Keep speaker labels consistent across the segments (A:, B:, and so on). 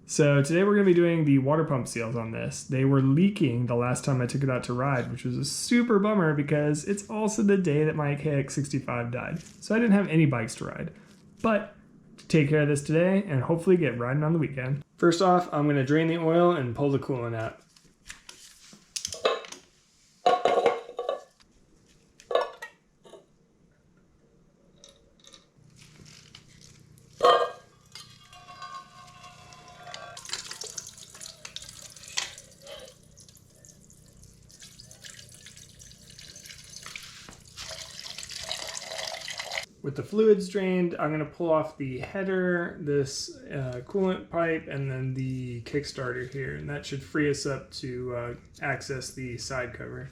A: So today we're going to be doing the water pump seals on this. They were leaking the last time I took it out to ride, which was a super bummer because it's also the day that my KX65 died. So I didn't have any bikes to ride. But to take care of this today and hopefully get riding on the weekend. First off, I'm going to drain the oil and pull the coolant out. With the fluids drained, I'm going to pull off the header, this coolant pipe, and then the kickstarter here. And that should free us up to access the side cover.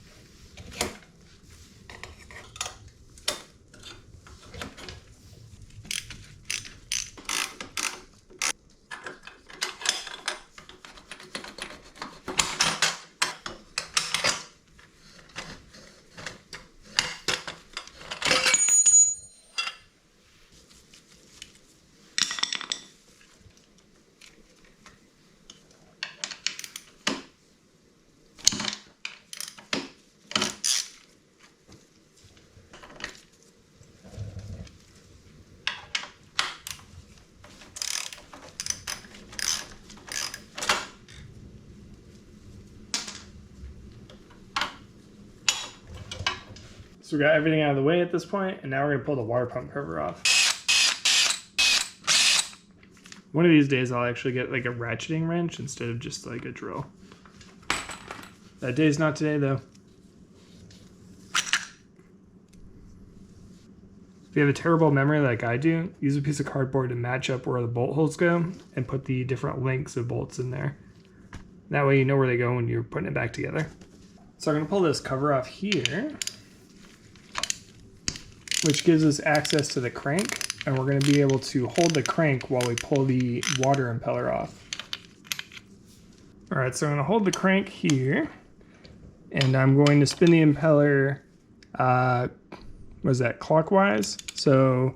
A: So we got everything out of the way at this point, and now we're gonna pull the water pump cover off. One of these days I'll actually get like a ratcheting wrench instead of just like a drill. That day's not today though. If you have a terrible memory like I do, use a piece of cardboard to match up where the bolt holes go and put the different lengths of bolts in there. That way you know where they go when you're putting it back together. So I'm gonna pull this cover off here, which gives us access to the crank, and we're going to be able to hold the crank while we pull the water impeller off. All right, so I'm going to hold the crank here, and I'm going to spin the impeller, clockwise? So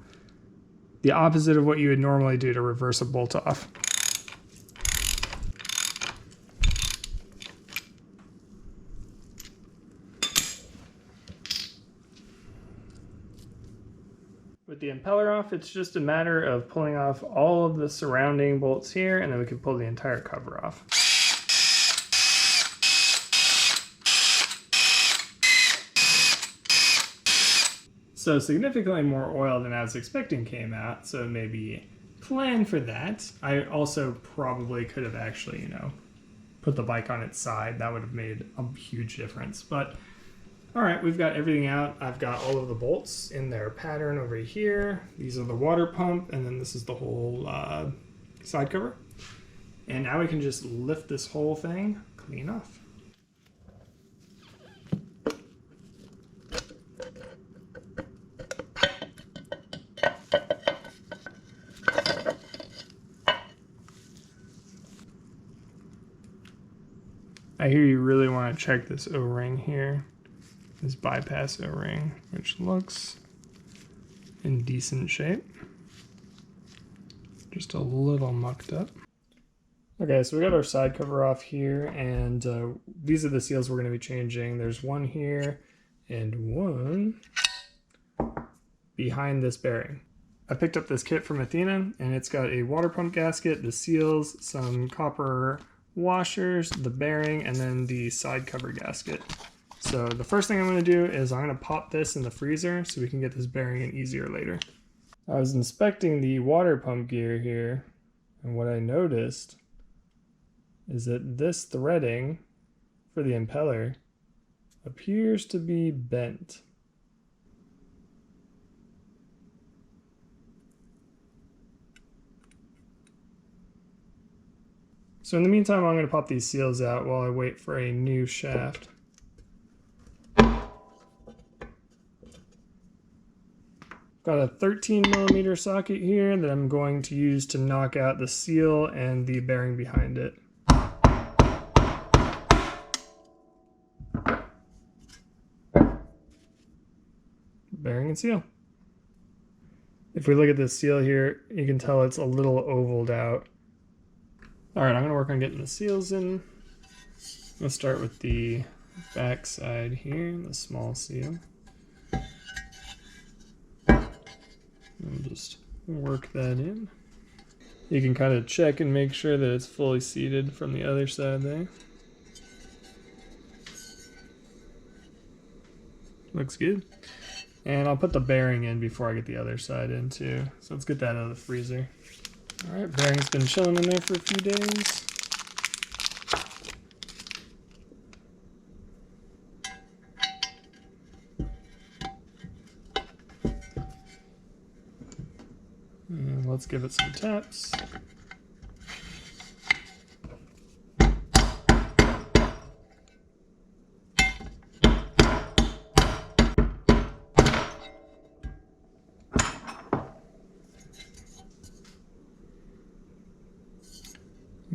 A: the opposite of what you would normally do to reverse a bolt off. With the impeller off, it's just a matter of pulling off all of the surrounding bolts here, and then we can pull the entire cover off. So significantly more oil than I was expecting came out, so maybe plan for that. I also probably could have actually, put the bike on its side. That would have made a huge difference, but all right, we've got everything out. I've got all of the bolts in their pattern over here. These are the water pump, and then this is the whole side cover. And now we can just lift this whole thing clean off. I hear you really want to check this O-ring here. This bypass O-ring, which looks in decent shape. Just a little mucked up. Okay, so we got our side cover off here, and these are the seals we're going to be changing. There's one here and one behind this bearing. I picked up this kit from Athena, and it's got a water pump gasket, the seals, some copper washers, the bearing, and then the side cover gasket. So the first thing I'm going to do is I'm going to pop this in the freezer so we can get this bearing in easier later. I was inspecting the water pump gear here, and what I noticed is that this threading for the impeller appears to be bent. So in the meantime, I'm going to pop these seals out while I wait for a new shaft. Got a 13mm socket here that I'm going to use to knock out the seal and the bearing behind it. Bearing and seal. If we look at this seal here, you can tell it's a little ovaled out. All right, I'm gonna work on getting the seals in. Let's start with the back side here, the small seal. And just work that in. You can kind of check and make sure that it's fully seated from the other side there. Looks good. And I'll put the bearing in before I get the other side in too. So let's get that out of the freezer. All right, bearing's been chilling in there for a few days. And let's give it some taps.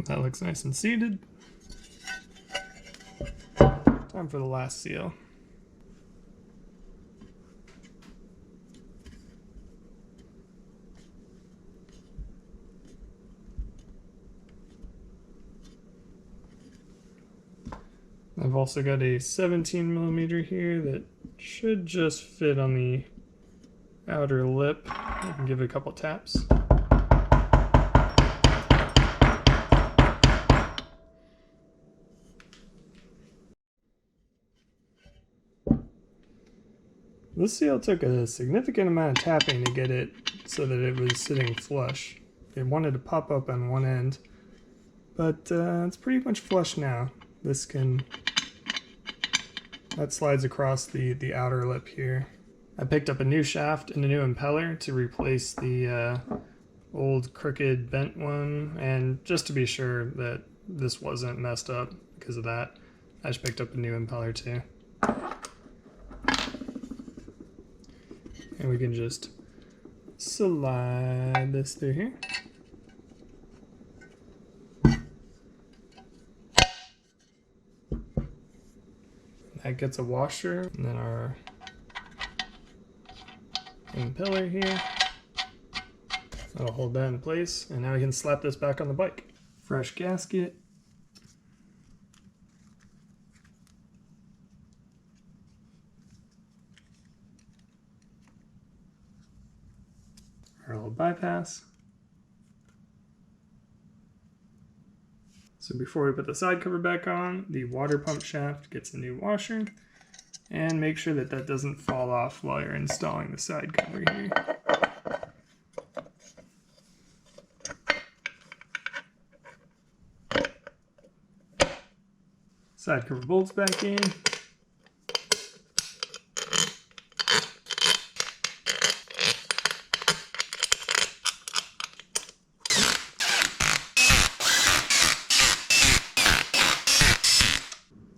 A: That looks nice and seated. Time for the last seal. I've also got a 17mm here that should just fit on the outer lip. I can give it a couple taps. This seal took a significant amount of tapping to get it so that it was sitting flush. It wanted to pop up on one end, but it's pretty much flush now. That slides across the outer lip here. I picked up a new shaft and a new impeller to replace the old crooked bent one, and just to be sure that this wasn't messed up because of that, I just picked up a new impeller too. And we can just slide this through here. That gets a washer, and then our impeller here. That'll hold that in place, and now we can slap this back on the bike. Fresh gasket. Our little bypass. So before we put the side cover back on, the water pump shaft gets a new washer, and make sure that that doesn't fall off while you're installing the side cover here. Side cover bolts back in.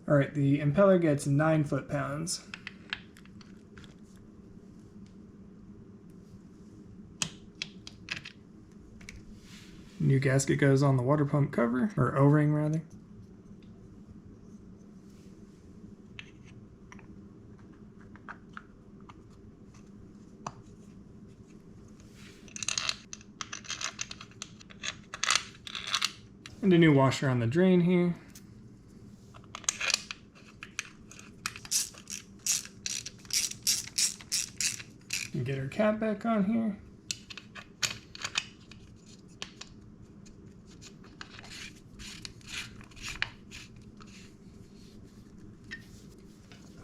A: All right, the impeller gets 9 foot-pounds. New gasket goes on the water pump cover, or O-ring rather. And a new washer on the drain here. And get our cap back on here.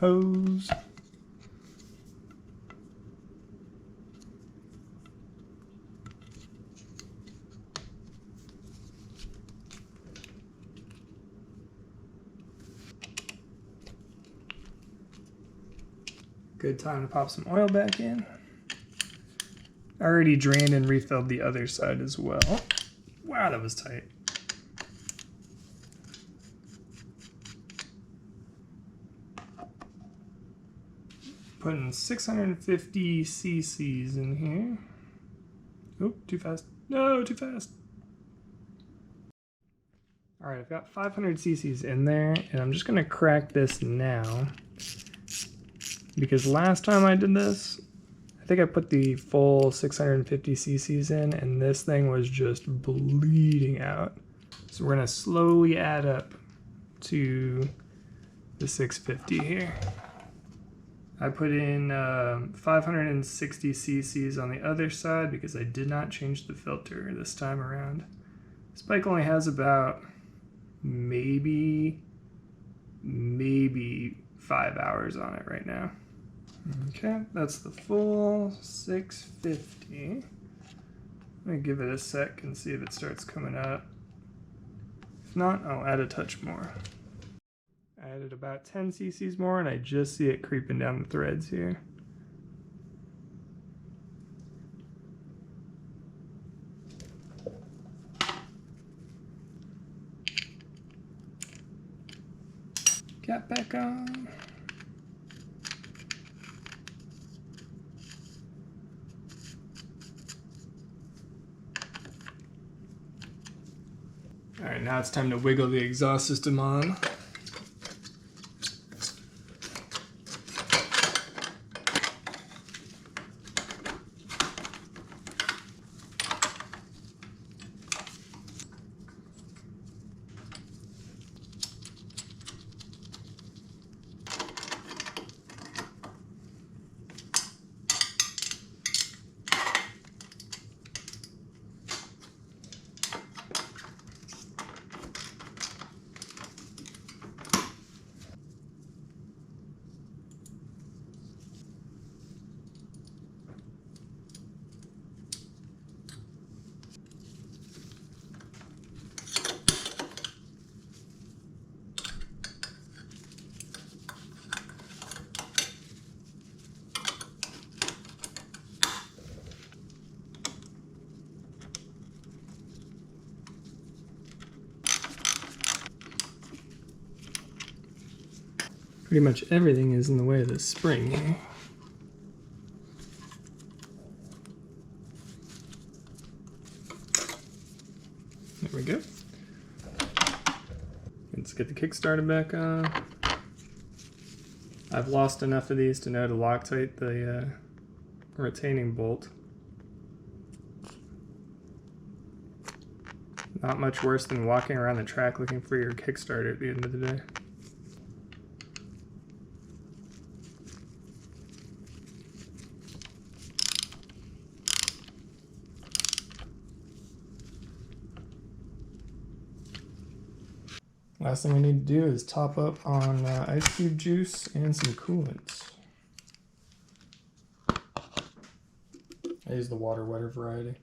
A: Hose. Good time to pop some oil back in. I already drained and refilled the other side as well. Wow, that was tight. Putting 650 cc's in here. Oop, too fast. No, too fast. All right, I've got 500 cc's in there, and I'm just gonna crack this now. Because last time I did this, I think I put the full 650 cc's in, and this thing was just bleeding out. So we're gonna slowly add up to the 650 here. I put in 560 cc's on the other side because I did not change the filter this time around. This bike only has about maybe 5 hours on it right now. Okay, that's the full 650. Let me give it a sec and see if it starts coming up. If not, I'll add a touch more. I added about 10 cc's more and I just see it creeping down the threads here. Cap back on. All right, now it's time to wiggle the exhaust system on. Pretty much everything is in the way of this spring here. There we go. Let's get the Kickstarter back on. I've lost enough of these to know to Loctite the retaining bolt. Not much worse than walking around the track looking for your Kickstarter at the end of the day. Last thing we need to do is top up on ice cube juice and some coolant. I use the water wetter variety.